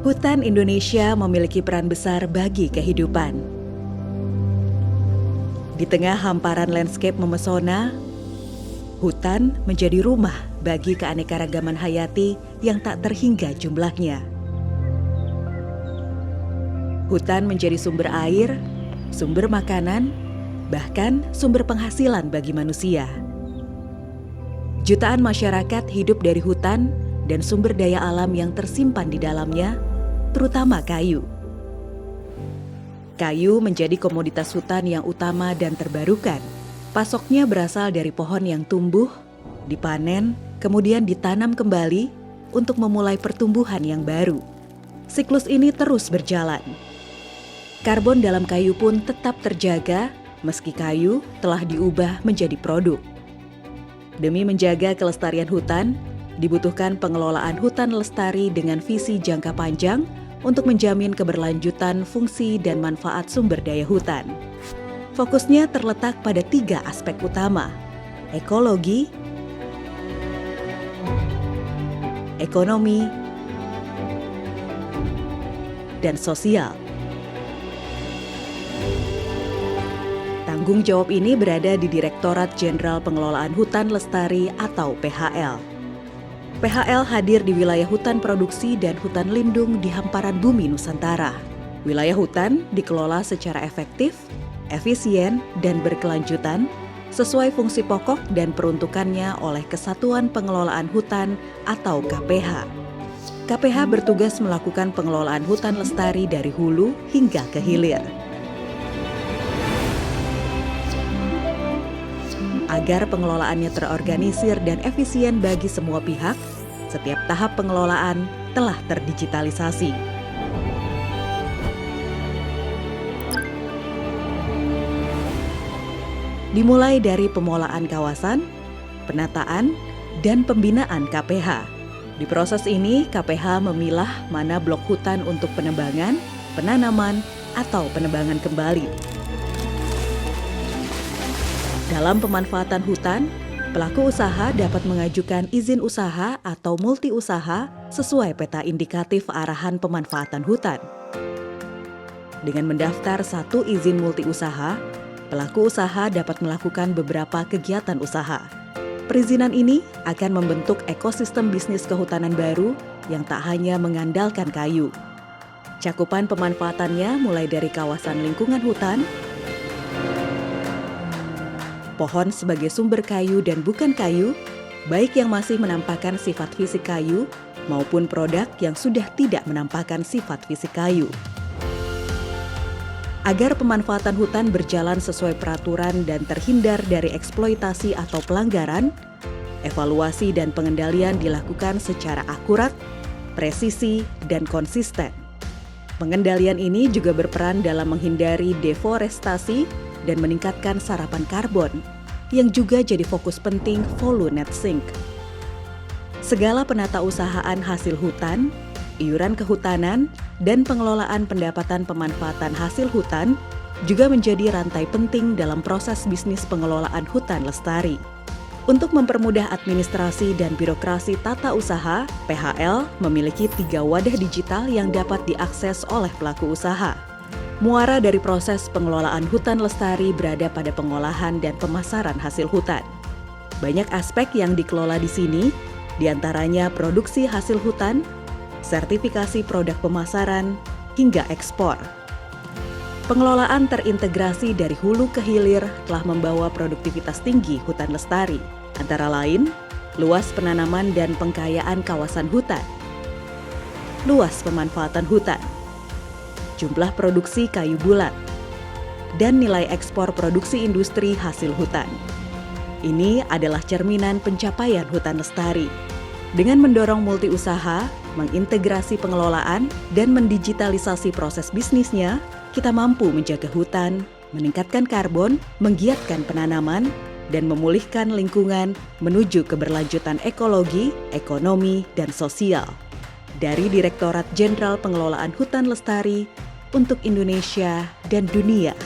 Hutan Indonesia memiliki peran besar bagi kehidupan. Di tengah hamparan landscape memesona, hutan menjadi rumah bagi keanekaragaman hayati yang tak terhingga jumlahnya. Hutan menjadi sumber air, sumber makanan, bahkan sumber penghasilan bagi manusia. Jutaan masyarakat hidup dari hutan dan sumber daya alam yang tersimpan di dalamnya, terutama kayu. Kayu menjadi komoditas hutan yang utama dan terbarukan. Pasoknya berasal dari pohon yang tumbuh, dipanen, kemudian ditanam kembali untuk memulai pertumbuhan yang baru. Siklus ini terus berjalan. Karbon dalam kayu pun tetap terjaga meski kayu telah diubah menjadi produk. Demi menjaga kelestarian hutan, dibutuhkan pengelolaan hutan lestari dengan visi jangka panjang untuk menjamin keberlanjutan fungsi dan manfaat sumber daya hutan. Fokusnya terletak pada 3 aspek utama: ekologi, ekonomi, dan sosial. Tanggung jawab ini berada di Direktorat Jenderal Pengelolaan Hutan Lestari atau PHL. PHL hadir di wilayah hutan produksi dan hutan lindung di hamparan bumi Nusantara. Wilayah hutan dikelola secara efektif, efisien, dan berkelanjutan sesuai fungsi pokok dan peruntukannya oleh Kesatuan Pengelolaan Hutan atau KPH. KPH bertugas melakukan pengelolaan hutan lestari dari hulu hingga ke hilir. Agar pengelolaannya terorganisir dan efisien bagi semua pihak, setiap tahap pengelolaan telah terdigitalisasi. Dimulai dari pemolaan kawasan, penataan, dan pembinaan KPH. Di proses ini, KPH memilah mana blok hutan untuk penebangan, penanaman, atau penebangan kembali. Dalam pemanfaatan hutan, pelaku usaha dapat mengajukan izin usaha atau multi usaha sesuai peta indikatif arahan pemanfaatan hutan. Dengan mendaftar 1 izin multi usaha, pelaku usaha dapat melakukan beberapa kegiatan usaha. Perizinan ini akan membentuk ekosistem bisnis kehutanan baru yang tak hanya mengandalkan kayu. Cakupan pemanfaatannya mulai dari kawasan lingkungan hutan, pohon sebagai sumber kayu dan bukan kayu, baik yang masih menampakkan sifat fisik kayu maupun produk yang sudah tidak menampakkan sifat fisik kayu. Agar pemanfaatan hutan berjalan sesuai peraturan dan terhindar dari eksploitasi atau pelanggaran, evaluasi dan pengendalian dilakukan secara akurat, presisi, dan konsisten. Pengendalian ini juga berperan dalam menghindari deforestasi dan meningkatkan serapan karbon, yang juga jadi fokus penting Volu Net Sink. Segala penata usahaan hasil hutan, iuran kehutanan, dan pengelolaan pendapatan pemanfaatan hasil hutan juga menjadi rantai penting dalam proses bisnis pengelolaan hutan lestari. Untuk mempermudah administrasi dan birokrasi tata usaha, PHL memiliki 3 wadah digital yang dapat diakses oleh pelaku usaha. Muara dari proses pengelolaan hutan lestari berada pada pengolahan dan pemasaran hasil hutan. Banyak aspek yang dikelola di sini, diantaranya produksi hasil hutan, sertifikasi produk pemasaran, hingga ekspor. Pengelolaan terintegrasi dari hulu ke hilir telah membawa produktivitas tinggi hutan lestari, antara lain luas penanaman dan pengkayaan kawasan hutan, luas pemanfaatan hutan, jumlah produksi kayu bulat, dan nilai ekspor produksi industri hasil hutan. Ini adalah cerminan pencapaian hutan lestari. Dengan mendorong multi usaha, mengintegrasi pengelolaan, dan mendigitalisasi proses bisnisnya, kita mampu menjaga hutan, meningkatkan karbon, menggiatkan penanaman, dan memulihkan lingkungan menuju keberlanjutan ekologi, ekonomi, dan sosial. Dari Direktorat Jenderal Pengelolaan Hutan Lestari untuk Indonesia dan dunia.